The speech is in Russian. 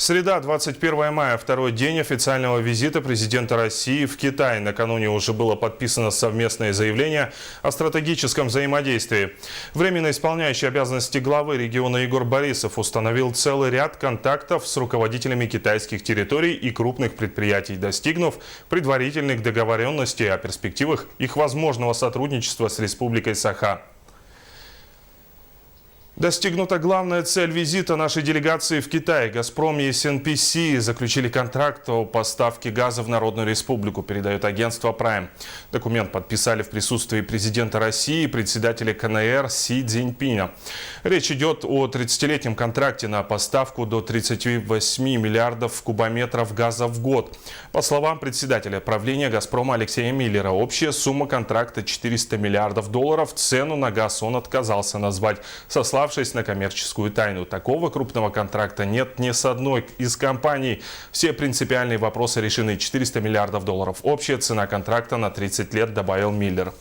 Среда, 21 мая, второй день официального визита президента России в Китай. Накануне уже было подписано совместное заявление о стратегическом взаимодействии. Временно исполняющий обязанности главы региона Егор Борисов установил целый ряд контактов с руководителями китайских территорий и крупных предприятий, достигнув предварительных договоренностей о перспективах их возможного сотрудничества с Республикой Саха. Достигнута главная цель визита нашей делегации в Китай. «Газпром» и СНПС заключили контракт о поставке газа в Народную Республику, передает агентство Prime. Документ подписали в присутствии президента России и председателя КНР Си Цзиньпиня. Речь идет о 30-летнем контракте на поставку до 38 миллиардов кубометров газа в год. По словам председателя правления «Газпрома» Алексея Миллера, общая сумма контракта 400 миллиардов долларов. Цену на газ он отказался назвать, сославшись на коммерческую тайну. Такого крупного контракта нет ни с одной из компаний. Все принципиальные вопросы решены. 400 миллиардов долларов. Общая цена контракта на 30 лет, добавил Миллер.